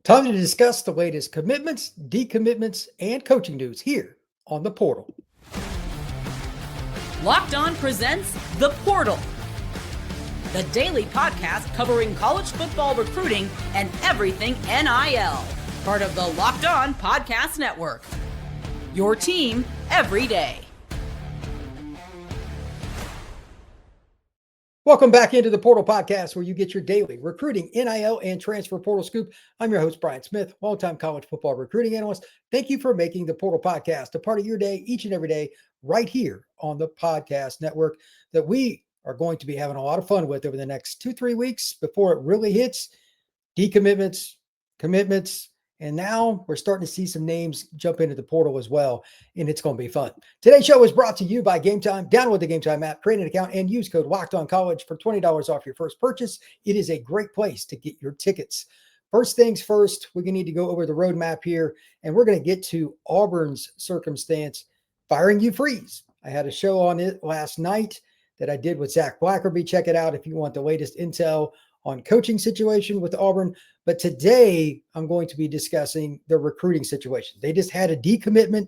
Time to discuss the latest commitments, decommitments, and coaching news here on The Portal. Locked On presents The Portal, the daily podcast covering college football recruiting and everything NIL. Part of the Locked On Podcast Network. Your team every day. Welcome back into the Portal Podcast, where you get your daily recruiting, NIL, and transfer portal scoop. I'm your host, Brian Smith, longtime college football recruiting analyst. Thank you for making the Portal Podcast a part of your day each and every day right here on the podcast network that we are going to be having a lot of fun with over the next 2-3 weeks before it really hits decommitments, commitments, and now we're starting to see some names jump into the portal as well, and it's going to be fun. Today's show is brought to you by Gametime. Download the Gametime app, create an account, and use code LOCKEDONCollege for $20 off your first purchase. It is a great place to get your tickets. First things first, we're going to need to go over the roadmap here, and we're going to get to Auburn's circumstance, firing you freeze. I had a show on it last night that I did with Zach Blackerby. Check it out if you want the latest intel on coaching situation with Auburn. But today I'm going to be discussing the recruiting situation. They just had a decommitment.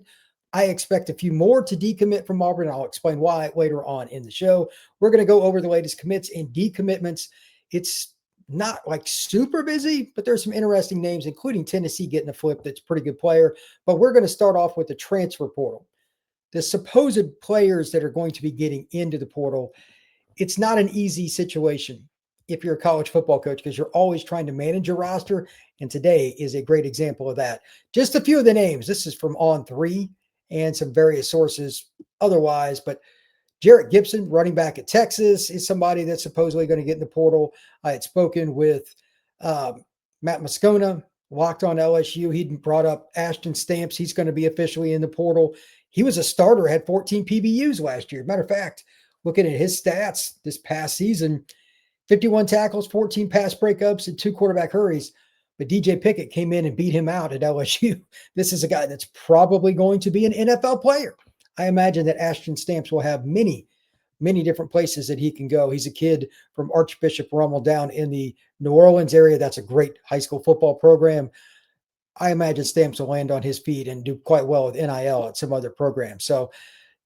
I expect a few more to decommit from Auburn. I'll explain why later on in the show. We're going to go over the latest commits and decommitments. It's not like super busy, but there's some interesting names, including Tennessee getting a flip that's a pretty good player. But we're going to start off with the transfer portal. The supposed players that are going to be getting into the portal. It's not an easy situation if you're a college football coach, because you're always trying to manage your roster. And today is a great example of that. Just a few of the names. This is from On3 and some various sources otherwise, but Jarrett Gibson, running back at Texas, is somebody that's supposedly going to get in the portal. I had spoken with Matt Moscona, locked on LSU. He'd brought up Ashton Stamps. He's going to be officially in the portal. He was a starter, had 14 PBUs last year. Matter of fact, looking at his stats this past season, 51 tackles, 14 pass breakups, and 2 quarterback hurries. But DJ Pickett came in and beat him out at LSU. This is a guy that's probably going to be an NFL player. I imagine that Ashton Stamps will have many different places that he can go. He's a kid from Archbishop Rummel down in the New Orleans area. That's a great high school football program. I imagine Stamps will land on his feet and do quite well with NIL at some other programs. So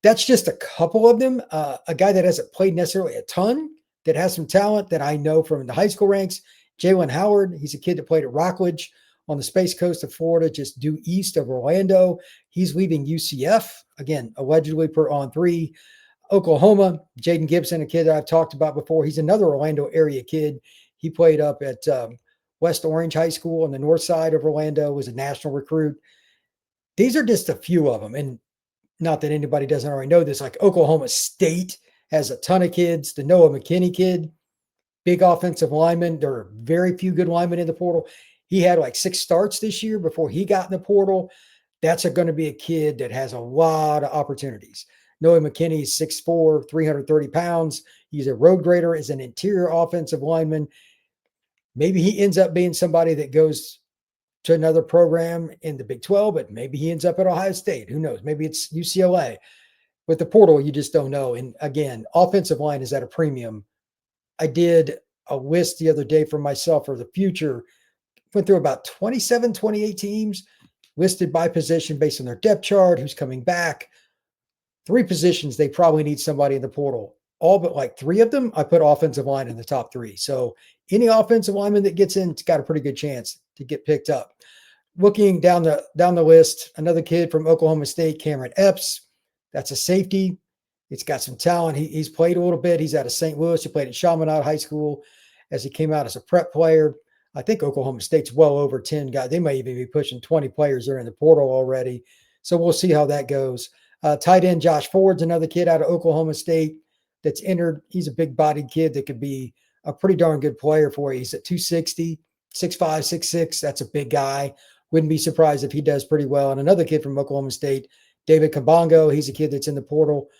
that's just a couple of them. A guy that hasn't played necessarily a ton, that has some talent that I know from the high school ranks. Jalen Howard, he's a kid that played at Rockledge on the Space Coast of Florida, just due east of Orlando. He's leaving UCF, again, allegedly per On3. Oklahoma, Jaden Gibson, a kid that I've talked about before. He's another Orlando area kid. He played up at West Orange High School on the north side of Orlando, was a national recruit. These are just a few of them. And not that anybody doesn't already know this, like Oklahoma State has a ton of kids. The Noah McKinney kid, big offensive lineman. There are very few good linemen in the portal. He had like 6 starts this year before he got in the portal. That's going to be a kid that has a lot of opportunities. Noah McKinney is 6'4", 330 pounds. He's a road grader, is an interior offensive lineman. Maybe he ends up being somebody that goes to another program in the Big 12, but maybe he ends up at Ohio State. Who knows? Maybe it's UCLA. With the portal, you just don't know. And again, offensive line is at a premium. I did a list the other day for myself for the future. Went through about 27, 28 teams listed by position based on their depth chart, who's coming back. 3 positions, they probably need somebody in the portal. All but like 3 of them, I put offensive line in the top 3. So any offensive lineman that gets in, it's got a pretty good chance to get picked up. Looking down the list, another kid from Oklahoma State, Cameron Epps. That's a safety. He's got some talent. He's played a little bit. He's out of St. Louis. He played at Chaminade High School as he came out as a prep player. I think Oklahoma State's well over 10 guys. They may even be pushing 20 players there in the portal already. So we'll see how that goes. Tight end Josh Ford's another kid out of Oklahoma State that's entered. He's a big-bodied kid that could be a pretty darn good player for you. He's at 260, 6'5", 6'6". That's a big guy. Wouldn't be surprised if he does pretty well. And another kid from Oklahoma State, David Kabongo, he's a kid that's in the portal,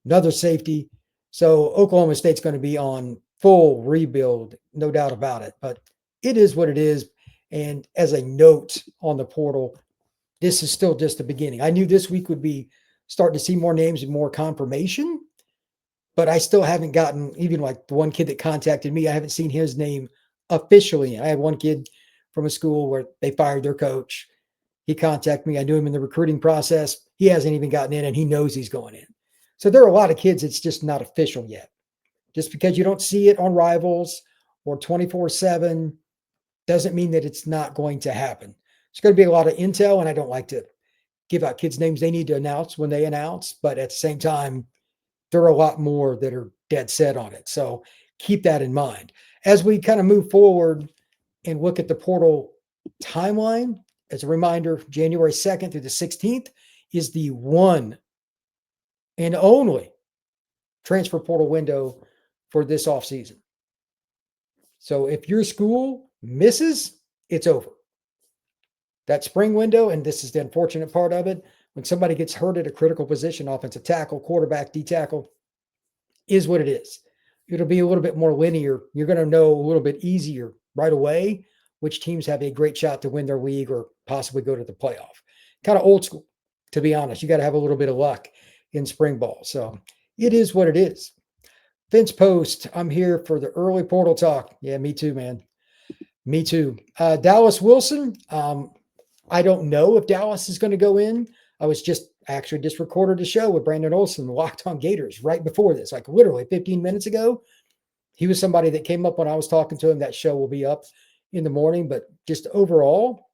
another safety. So Oklahoma State's going to be on full rebuild, no doubt about it. But it is what it is. And as a note on the portal, this is still just the beginning. I knew this week would be starting to see more names and more confirmation, but I still haven't gotten, even like the one kid that contacted me, I haven't seen his name officially. I had one kid from a school where they fired their coach. He contacted me. I knew him in the recruiting process. He hasn't even gotten in, and he knows he's going in. So there are a lot of kids, it's just not official yet. Just because you don't see it on Rivals or 24/7 doesn't mean that it's not going to happen. There's going to be a lot of intel, and I don't like to give out kids' names they need to announce when they announce. But at the same time, there are a lot more that are dead set on it. So keep that in mind. As we kind of move forward and look at the portal timeline, as a reminder, January 2nd through the 16th is the one and only transfer portal window for this offseason. So if your school misses, it's over. That spring window, and this is the unfortunate part of it, when somebody gets hurt at a critical position, offensive tackle, quarterback, D-tackle, is what it is. It'll be a little bit more linear. You're going to know a little bit easier right away which teams have a great shot to win their league or possibly go to the playoff. Kind of old school, to be honest. You got to have a little bit of luck in spring ball. So it is what it is. Vince Post, I'm here for the early portal talk. Yeah, me too, man. Me too. Dallas Wilson, I don't know if Dallas is going to go in. I was just recorded a show with Brandon Olson, Locked On Gators, right before this, like literally 15 minutes ago. He was somebody that came up when I was talking to him. That show will be up in the morning, but just overall,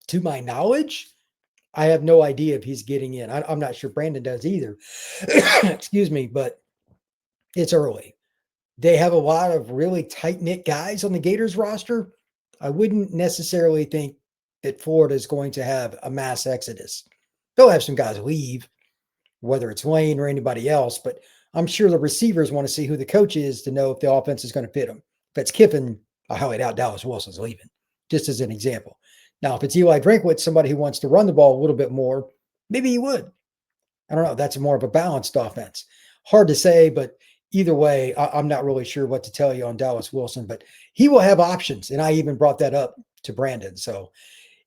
to my knowledge, I have no idea if he's getting in. I'm not sure Brandon does either. Excuse me, but it's early. They have a lot of really tight-knit guys on the Gators roster. I wouldn't necessarily think that Florida is going to have a mass exodus. They'll have some guys leave, whether it's Lane or anybody else, but I'm sure the receivers want to see who the coach is to know if the offense is going to fit them. If it's Kiffin, I highly doubt Dallas Wilson's leaving, just as an example. Now, if it's Eli Drinkwitz, somebody who wants to run the ball a little bit more, maybe he would. I don't know. That's more of a balanced offense. Hard to say, but either way, I'm not really sure what to tell you on Dallas Wilson, but he will have options. And I even brought that up to Brandon. So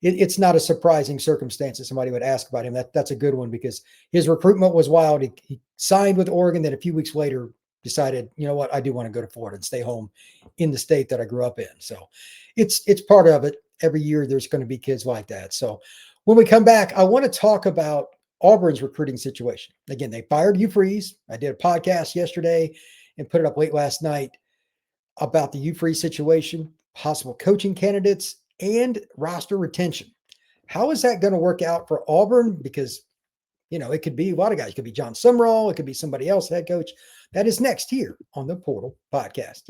it's not a surprising circumstance that somebody would ask about him. That's a good one because his recruitment was wild. He signed with Oregon, then a few weeks later decided, you know what, I do want to go to Florida and stay home in the state that I grew up in. So it's part of it. Every year there's going to be kids like that. So when we come back, I want to talk about Auburn's recruiting situation. Again, they fired Hugh Freeze. I did a podcast yesterday and put it up late last night about the Hugh Freeze situation, possible coaching candidates, and roster retention. How is that going to work out for Auburn? Because, you know, it could be a lot of guys. It could be John Sumrall. It could be somebody else, head coach. That is next here on the Portal Podcast.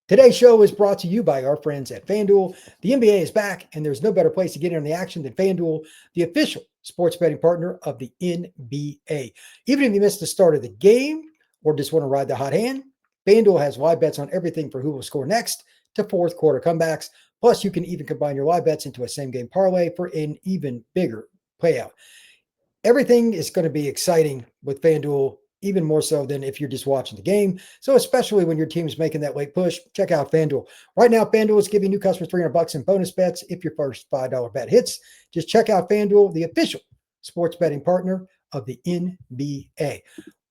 Today's show is brought to you by our friends at FanDuel. The NBA is back, and there's no better place to get in on the action than FanDuel, the official sports betting partner of the NBA. Even if you missed the start of the game or just want to ride the hot hand, FanDuel has live bets on everything from who will score next to fourth quarter comebacks. Plus, you can even combine your live bets into a same-game parlay for an even bigger payout. Everything is going to be exciting with FanDuel, even more so than if you're just watching the game. So especially when your team's making that late push, check out FanDuel. Right now, FanDuel is giving new customers $300 in bonus bets if your first $5 bet hits. Just check out FanDuel, the official sports betting partner of the NBA.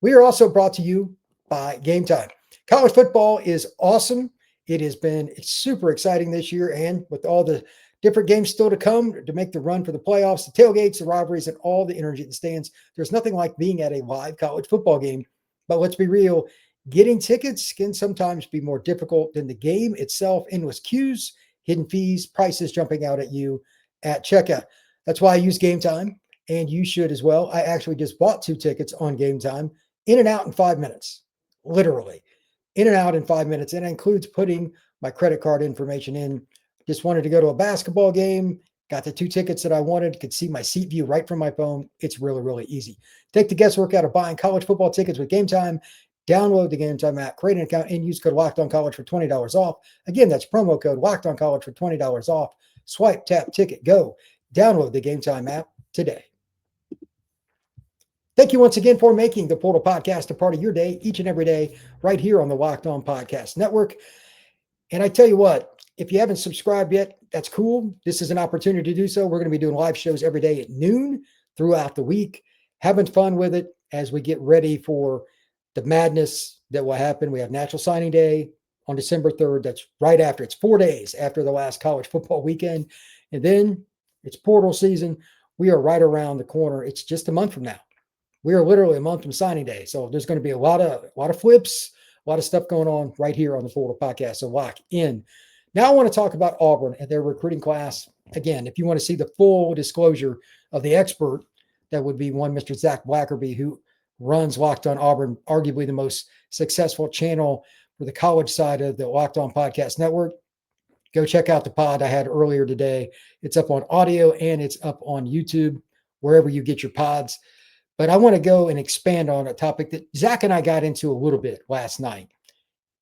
We are also brought to you by Gametime. College football is awesome. It's super exciting this year, and with all the different games still to come to make the run for the playoffs, the tailgates, the rivalries, and all the energy in the stands, there's nothing like being at a live college football game. But let's be real, getting tickets can sometimes be more difficult than the game itself. Endless queues, hidden fees, prices jumping out at you at checkout. That's why I use Gametime, and you should as well. I actually just bought 2 tickets on Gametime, in and out in 5 minutes, literally. In and out in 5 minutes. And it includes putting my credit card information in. Just wanted to go to a basketball game, got the 2 tickets that I wanted, could see my seat view right from my phone. It's really, really easy. Take the guesswork out of buying college football tickets with Gametime. Download the Gametime app, create an account, and use code LOCKEDONCollege for $20 off. Again, that's promo code LOCKEDONCollege for $20 off. Swipe, tap, ticket, go. Download the Gametime app today. Thank you once again for making the Portal Podcast a part of your day, each and every day, right here on the Locked On Podcast Network. And I tell you what, if you haven't subscribed yet, that's cool. This is an opportunity to do so. We're going to be doing live shows every day at noon throughout the week, having fun with it as we get ready for the madness that will happen. We have Natural Signing Day, on December 3rd. That's right after. It's 4 days after the last college football weekend. And then it's portal season. We are right around the corner. It's just a month from now. We are literally a month from signing day. So there's going to be a lot of flips, a lot of stuff going on right here on the Portal Podcast. So lock in. Now I want to talk about Auburn and their recruiting class. Again, if you want to see the full disclosure of the expert, that would be one Mr. Zach Blackerby, who runs Locked On Auburn, arguably the most successful channel for the college side of the Locked On Podcast Network. Go check out the pod I had earlier today. It's up on audio and it's up on YouTube, wherever you get your pods. But I want to go and expand on a topic that Zach and I got into a little bit last night,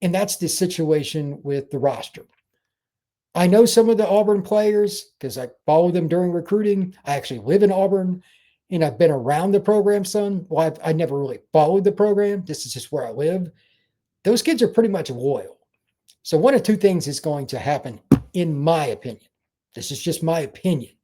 and that's the situation with the roster. I know some of the Auburn players because I follow them during recruiting. I actually live in Auburn, and I've been around the program some. Well, I never really followed the program. This is just where I live. Those kids are pretty much loyal. So one of two things is going to happen, in my opinion. This is just my opinion.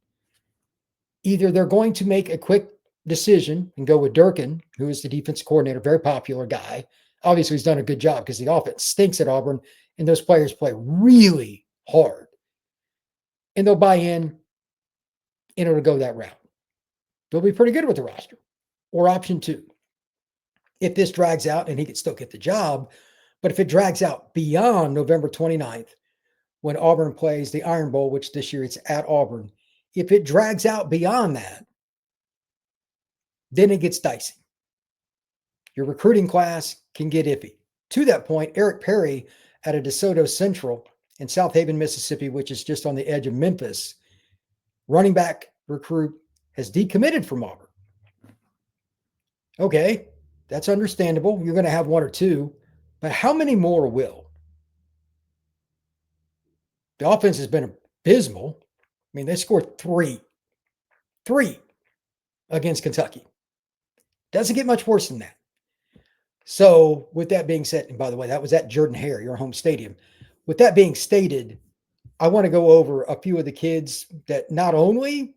Either they're going to make a quick decision and go with Durkin, who is the defense coordinator, very popular guy. Obviously, he's done a good job because the offense stinks at Auburn, and those players play really hard. And they'll buy in order to go that route. They'll be pretty good with the roster. Or option two, if this drags out, and he could still get the job, but if it drags out beyond November 29th, when Auburn plays the Iron Bowl, which this year it's at Auburn, if it drags out beyond that, then it gets dicey. Your recruiting class can get iffy. To that point, Eric Perry at a DeSoto Central in South Haven, Mississippi, which is just on the edge of Memphis, running back recruit, has decommitted from Auburn. Okay, that's understandable. You're going to have one or two, but how many more will? The offense has been abysmal. I mean, they scored three against Kentucky. Doesn't get much worse than that. So with that being said, and by the way, that was at Jordan-Hare, your home stadium. With that being stated, I want to go over a few of the kids that not only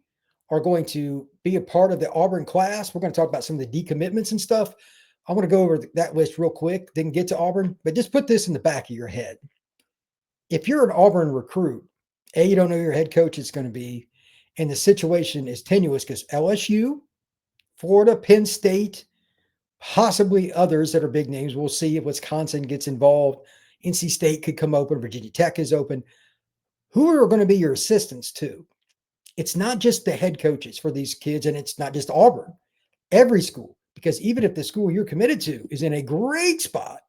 are going to be a part of the Auburn class, we're going to talk about some of the decommitments and stuff. I want to go over that list real quick, then get to Auburn, but just put this in the back of your head. If you're an Auburn recruit, you don't know who your head coach is going to be, and the situation is tenuous because LSU, Florida, Penn State, possibly others that are big names. We'll see if Wisconsin gets involved. NC State could come open. Virginia Tech is open. Who are going to be your assistants too? It's not just the head coaches for these kids, and it's not just Auburn. Every school, because even if the school you're committed to is in a great spot,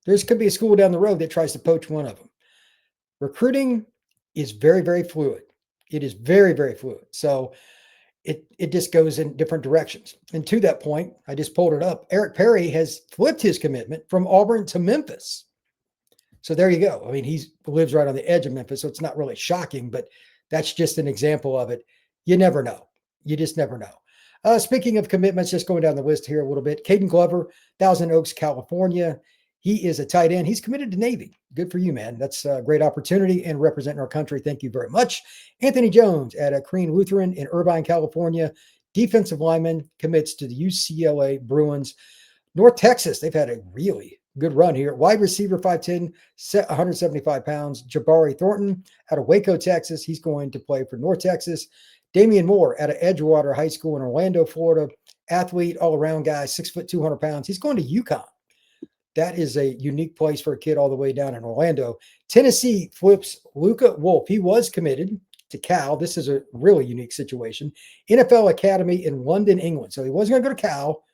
there could be a school down the road that tries to poach one of them. Recruiting is very, very fluid. It is very, very fluid. So it just goes in different directions. And to that point, I just pulled it up. Eric Perry has flipped his commitment from Auburn to Memphis. So there you go. I mean, he lives right on the edge of Memphis, so it's not really shocking, but that's just an example of it. You never know. You just never know. Speaking of commitments, just going down the list here a little bit. Caden Glover, Thousand Oaks, California. He is a tight end. He's committed to Navy. Good for you, man. That's a great opportunity and representing our country. Thank you very much. Anthony Jones at a Crean Lutheran in Irvine, California. Defensive lineman commits to the UCLA Bruins. North Texas, they've had a really good run here. Wide receiver, 5'10", 175 pounds. Jabari Thornton out of Waco, Texas. He's going to play for North Texas. Damian Moore out of Edgewater High School in Orlando, Florida. Athlete, all-around guy, 6', 200 pounds. He's going to UConn. That is a unique place for a kid all the way down in Orlando. Tennessee flips Luca Wolf. He was committed to Cal. This is a really unique situation. NFL Academy in London, England. So he wasn't going to go to Cal.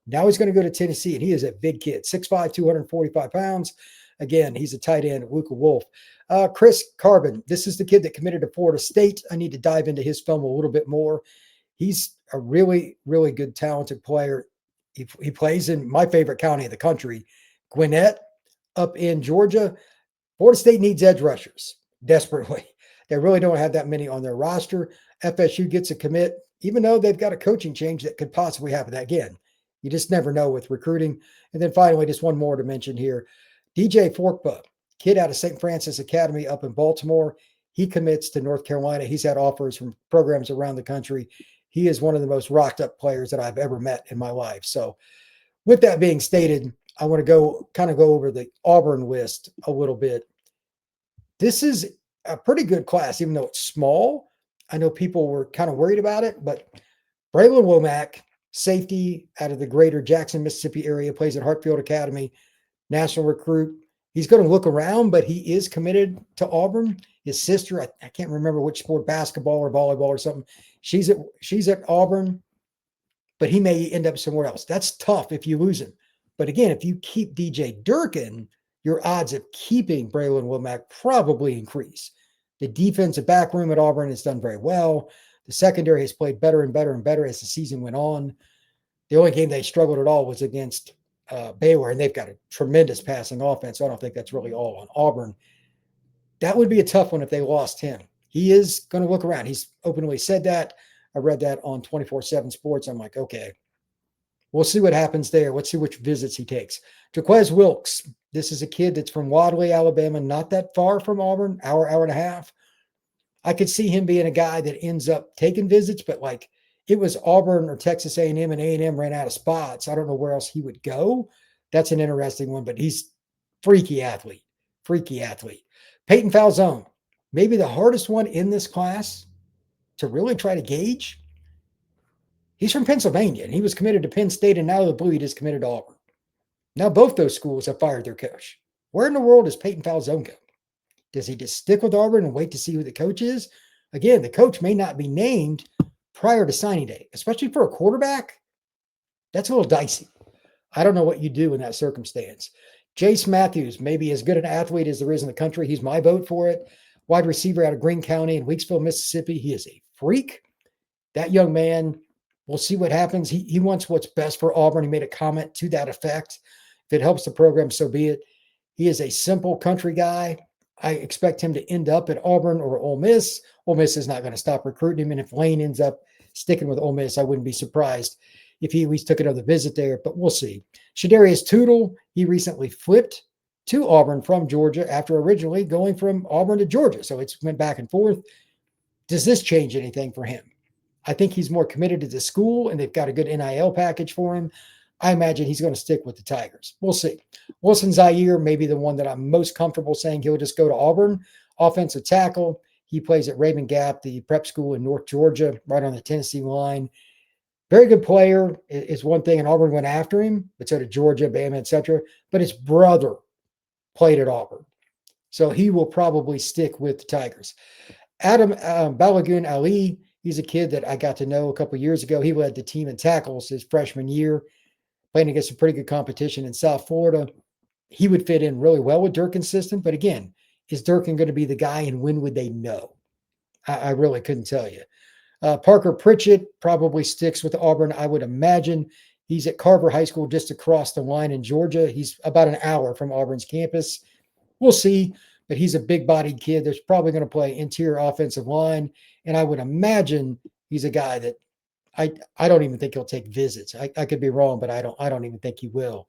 Now he's going to go to Tennessee, and he is a big kid, 6'5", 245 pounds. Again, he's a tight end, Luca Wolf. Chris Carbon. This is the kid that committed to Florida State. I need to dive into his film a little bit more. He's a really, really good, talented player. He plays in my favorite county of the country, Gwinnett, up in Georgia. Florida State needs edge rushers desperately. They really don't have that many on their roster. FSU gets a commit, even though they've got a coaching change that could possibly happen. Again, you just never know with recruiting. And then finally, just one more to mention here. DJ Forkba, kid out of St. Francis Academy up in Baltimore. He commits to North Carolina. He's had offers from programs around the country. He is one of the most rocked up players that I've ever met in my life. So with that being stated, I want to go over the Auburn list a little bit. This is a pretty good class, even though it's small. I know people were kind of worried about it, but Braylon Womack, safety out of the greater Jackson, Mississippi area, plays at Hartfield Academy, national recruit. He's going to look around, but he is committed to Auburn. His sister, I can't remember which sport, basketball or volleyball or something. She's at Auburn, but he may end up somewhere else. That's tough if you lose him. But again, if you keep DJ Durkin, your odds of keeping Braylon Womack probably increase. The defensive back room at Auburn has done very well. The secondary has played better and better and better as the season went on. The only game they struggled at all was against Baylor, and they've got a tremendous passing offense. So I don't think that's really all on Auburn. That would be a tough one if they lost him. He is going to look around. He's openly said that. I read that on 24/7 Sports. I'm like, okay, we'll see what happens there. Let's see which visits he takes. Jaquez Wilkes. This is a kid that's from Wadley, Alabama, not that far from Auburn, hour and a half. I could see him being a guy that ends up taking visits, but like it was Auburn or Texas A&M, and A&M ran out of spots. I don't know where else he would go. That's an interesting one, but he's freaky athlete. Peyton Falzone, maybe the hardest one in this class to really try to gauge. He's from Pennsylvania, and he was committed to Penn State, and now out of the blue, he just committed to Auburn. Now both those schools have fired their coach. Where in the world does Peyton Falzone go? Does he just stick with Auburn and wait to see who the coach is? Again, the coach may not be named prior to signing day, especially for a quarterback. That's a little dicey. I don't know what you do in that circumstance. Jace Matthews, maybe as good an athlete as there is in the country. He's my vote for it. Wide receiver out of Greene County in Weeksville, Mississippi. He is a freak. That young man, we'll see what happens. He wants what's best for Auburn. He made a comment to that effect. If it helps the program, so be it. He is a simple country guy. I expect him to end up at Auburn or Ole Miss. Ole Miss is not going to stop recruiting him. And if Lane ends up sticking with Ole Miss, I wouldn't be surprised if he at least took another visit there, but we'll see. Shadarius Tootle, he recently flipped to Auburn from Georgia after originally going from Auburn to Georgia. So it's went back and forth. Does this change anything for him? I think he's more committed to the school, and they've got a good NIL package for him. I imagine he's going to stick with the Tigers. We'll see. Wilson Zaire may be the one that I'm most comfortable saying he'll just go to Auburn. Offensive tackle. He plays at Raven Gap, the prep school in North Georgia, right on the Tennessee line. Very good player is one thing, and Auburn went after him, but so did Georgia, Bama, etc. But his brother played at Auburn. So he will probably stick with the Tigers. Adam Balagoon Ali, he's a kid that I got to know a couple years ago. He led the team in tackles his freshman year, playing against some pretty good competition in South Florida. He would fit in really well with Durkin's system. But again, is Durkin going to be the guy, and when would they know? I really couldn't tell you. Parker Pritchett probably sticks with Auburn, I would imagine. He's at Carver High School just across the line in Georgia. He's about an hour from Auburn's campus. We'll see, but he's a big-bodied kid that's probably going to play interior offensive line, and I would imagine he's a guy that I don't even think he'll take visits. I could be wrong, but I don't even think he will.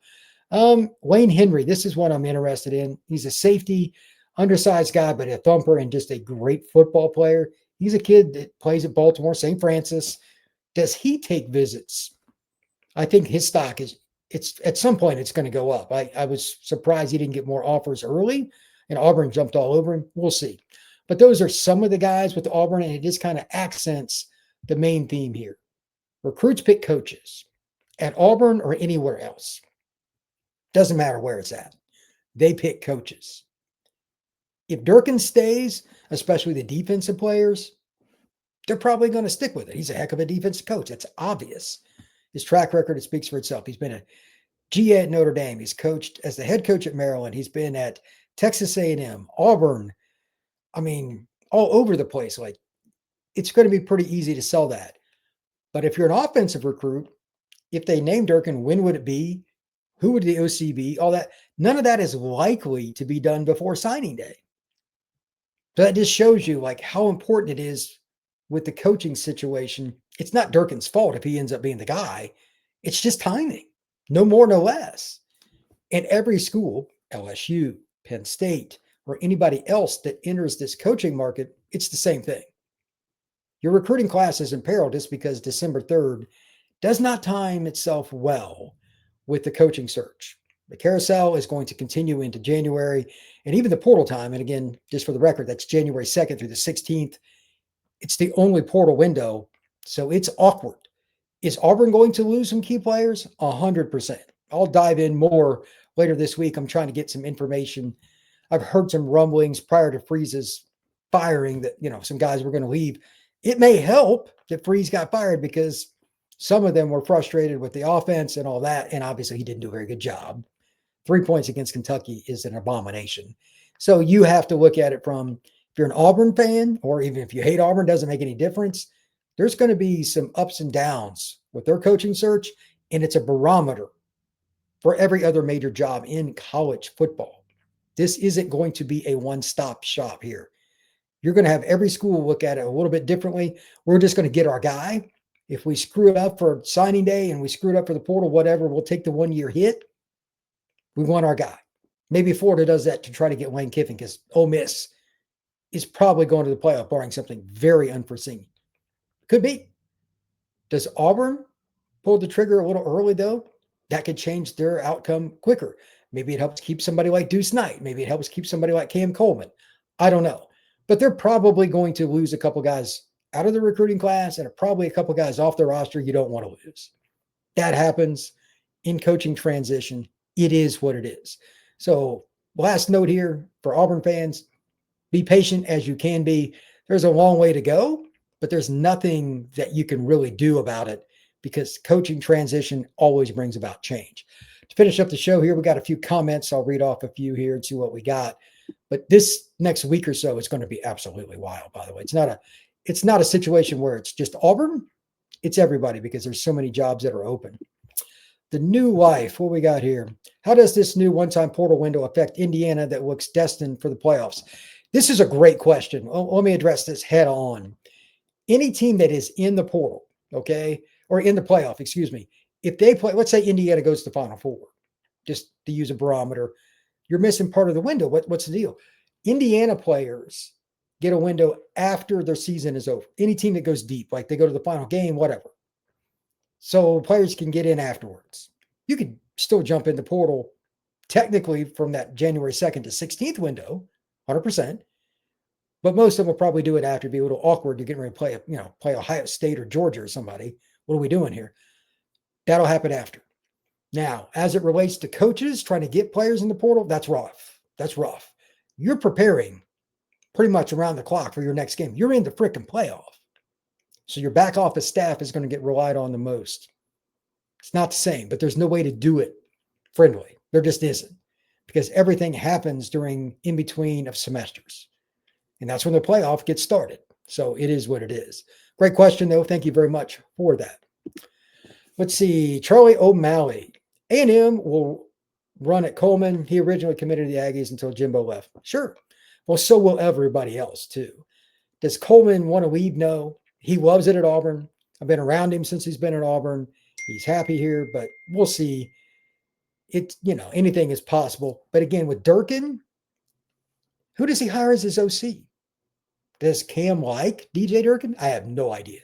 Wayne Henry, this is one I'm interested in. He's a safety, undersized guy, but a thumper and just a great football player. He's a kid that plays at Baltimore, St. Francis. Does he take visits? I think his stock it's at some point it's going to go up. I was surprised he didn't get more offers early, and Auburn jumped all over him. We'll see. But those are some of the guys with Auburn, and it just kind of accents the main theme here. Recruits pick coaches at Auburn or anywhere else. Doesn't matter where it's at. They pick coaches. If Durkin stays, especially the defensive players, they're probably going to stick with it. He's a heck of a defensive coach. That's obvious. His track record, it speaks for itself. He's been a GA at Notre Dame. He's coached as the head coach at Maryland. He's been at Texas A&M, Auburn. I mean, all over the place. Like, it's going to be pretty easy to sell that. But if you're an offensive recruit, if they name Durkin, when would it be? Who would the OC be? All that. None of that is likely to be done before signing day. So that just shows you like how important it is with the coaching situation. It's not Durkin's fault if he ends up being the guy. It's just timing. No more, no less. And every school, LSU, Penn State, or anybody else that enters this coaching market, it's the same thing. Your recruiting class is in peril just because December 3rd does not time itself well with the coaching search. The carousel is going to continue into January and even the portal time. And again, just for the record, that's January 2nd through the 16th. It's the only portal window. So it's awkward. Is Auburn going to lose some key players? 100%. I'll dive in more later this week. I'm trying to get some information. I've heard some rumblings prior to Freeze's firing that, some guys were going to leave. It may help that Freeze got fired because some of them were frustrated with the offense and all that. And obviously he didn't do a very good job. 3 points against Kentucky is an abomination. So you have to look at it from, if you're an Auburn fan, or even if you hate Auburn, doesn't make any difference. There's going to be some ups and downs with their coaching search, and it's a barometer for every other major job in college football. This isn't going to be a one-stop shop here. You're going to have every school look at it a little bit differently. We're just going to get our guy. If we screw it up for signing day and we screw it up for the portal, whatever, we'll take the one-year hit. We want our guy. Maybe Florida does that to try to get Lane Kiffin because Ole Miss is probably going to the playoff, barring something very unforeseen. Could be. Does Auburn pull the trigger a little early, though? That could change their outcome quicker. Maybe it helps keep somebody like Deuce Knight. Maybe it helps keep somebody like Cam Coleman. I don't know. But they're probably going to lose a couple guys out of the recruiting class and probably a couple guys off the roster you don't want to lose. That happens in coaching transition. It is what it is. So last note here for Auburn fans, be patient as you can be. There's a long way to go, but there's nothing that you can really do about it because coaching transition always brings about change. To finish up the show here, we got a few comments. I'll read off a few here and see what we got. But this next week or so is going to be absolutely wild, by the way. It's not a situation where it's just Auburn. It's everybody because there's so many jobs that are open. The new life, what we got here? How does this new one-time portal window affect Indiana that looks destined for the playoffs? This is a great question. Let me address this head on. Any team that is in the portal, okay, or in the playoff, excuse me, if they play, let's say Indiana goes to the Final Four, just to use a barometer, you're missing part of the window. What's the deal? Indiana players get a window after their season is over. Any team that goes deep, like they go to the final game, whatever. So players can get in afterwards. You could still jump in the portal technically from that January 2nd to 16th window, 100%. But most of them will probably do it after. It'd be a little awkward. You're getting ready to play Ohio State or Georgia or somebody. What are we doing here? That'll happen after. Now, as it relates to coaches trying to get players in the portal, that's rough. That's rough. You're preparing pretty much around the clock for your next game. You're in the freaking playoff. So your back office staff is going to get relied on the most. It's not the same, but there's no way to do it friendly. There just isn't, because everything happens during in between of semesters. And that's when the playoff gets started. So it is what it is. Great question, though. Thank you very much for that. Let's see. Charlie O'Malley. A&M will run at Coleman. He originally committed to the Aggies until Jimbo left. Sure. Well, so will everybody else, too. Does Coleman want to leave? No. He loves it at Auburn. I've been around him since he's been at Auburn. He's happy here, but we'll see. Anything is possible. But again, with Durkin, who does he hire as his OC? Does Cam like DJ Durkin? I have no idea.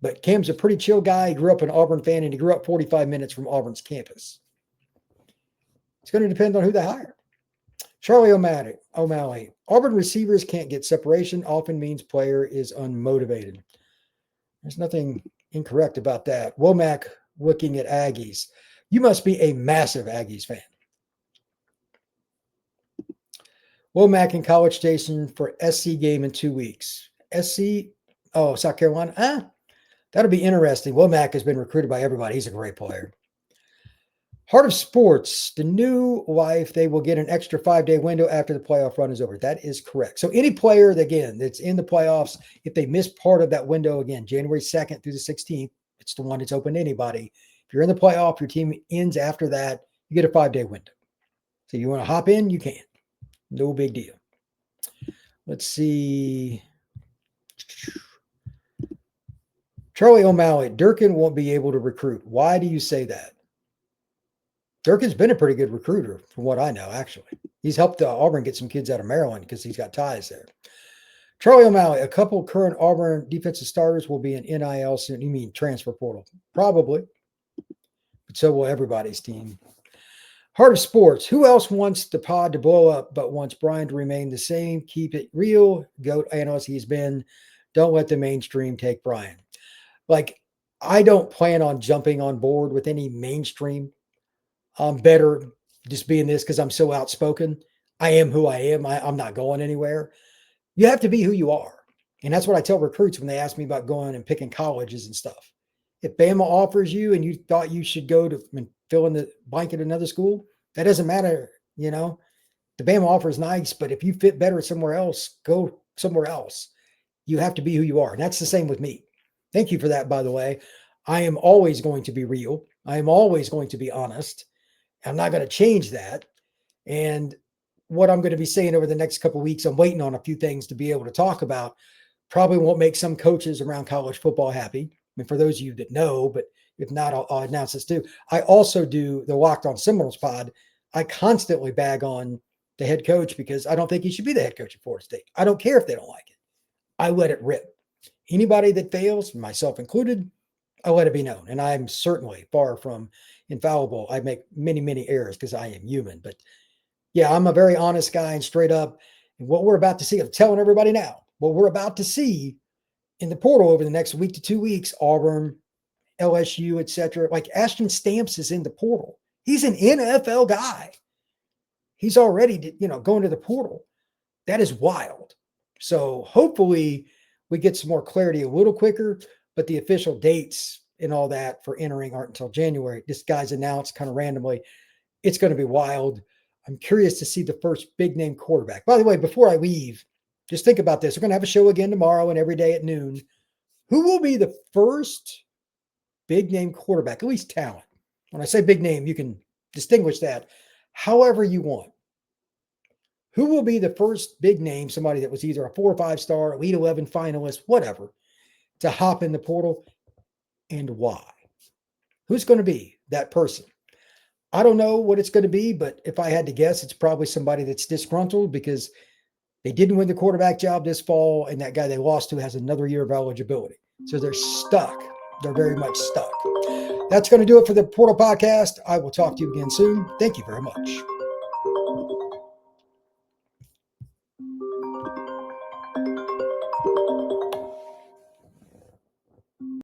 But Cam's a pretty chill guy. He grew up an Auburn fan, and he grew up 45 minutes from Auburn's campus. It's going to depend on who they hire. Charlie O'Malley. Auburn receivers can't get separation. Often means player is unmotivated. There's nothing incorrect about that. Womack looking at Aggies. You must be a massive Aggies fan. Womack in College Station for SC game in 2 weeks. South Carolina. That'll be interesting. Womack has been recruited by everybody. He's a great player. Heart of Sports, the new life, they will get an extra 5-day window after the playoff run is over. That is correct. So any player, that's in the playoffs, if they miss part of that window, again, January 2nd through the 16th, it's the one that's open to anybody. If you're in the playoff, your team ends after that, you get a 5-day window. So you want to hop in, you can. No big deal. Let's see. Charlie O'Malley, Durkin won't be able to recruit. Why do you say that? Durkin's been a pretty good recruiter from what I know, actually. He's helped Auburn get some kids out of Maryland because he's got ties there. Charlie O'Malley, a couple current Auburn defensive starters will be in NIL soon. You mean transfer portal? Probably. But so will everybody's team. Heart of Sports. Who else wants the pod to blow up but wants Brian to remain the same? Keep it real. GOAT analyst he's been. Don't let the mainstream take Brian. Like, I don't plan on jumping on board with any mainstream. I'm better just being this because I'm so outspoken. I am who I am. I'm not going anywhere. You have to be who you are. And that's what I tell recruits when they ask me about going and picking colleges and stuff. If Bama offers you and you thought you should go to fill in the blank at another school, that doesn't matter. You know, the Bama offer is nice, but if you fit better somewhere else, go somewhere else. You have to be who you are. And that's the same with me. Thank you for that, by the way. I am always going to be real. I am always going to be honest. I'm not going to change that. And what I'm going to be saying over the next couple of weeks, I'm waiting on a few things to be able to talk about. Probably won't make some coaches around college football happy. I mean, for those of you that know, but if not, I'll announce this too. I also do the Locked On Seminoles pod. I constantly bag on the head coach because I don't think he should be the head coach at Florida State. I don't care if they don't like it. I let it rip. Anybody that fails, myself included, I let it be known. And I'm certainly far from infallible. I make many, many errors because I am human. But yeah, I'm a very honest guy and straight up. And what we're about to see, I'm telling everybody now, what we're about to see in the portal over the next week to 2 weeks, Auburn, LSU, etc. Like Ashton Stamps is in the portal. He's an NFL guy. He's already, going to the portal. That is wild. So hopefully we get some more clarity a little quicker, but the official dates and all that for entering aren't until January. This guy's announced kind of randomly. It's going to be wild. I'm curious to see the first big name quarterback. By the way, before I leave, just think about this. We're going to have a show again tomorrow and every day at noon. Who will be the first big name quarterback, at least talent? When I say big name, you can distinguish that however you want. Who will be the first big name, somebody that was either a 4 or 5 star, Elite 11 finalist, whatever, to hop in the portal, and why? Who's going to be that person? I don't know what it's going to be, but if I had to guess, it's probably somebody that's disgruntled because they didn't win the quarterback job this fall, and that guy they lost to has another year of eligibility. So they're stuck. They're very much stuck. That's going to do it for the Portal Podcast. I will talk to you again soon. Thank you very much.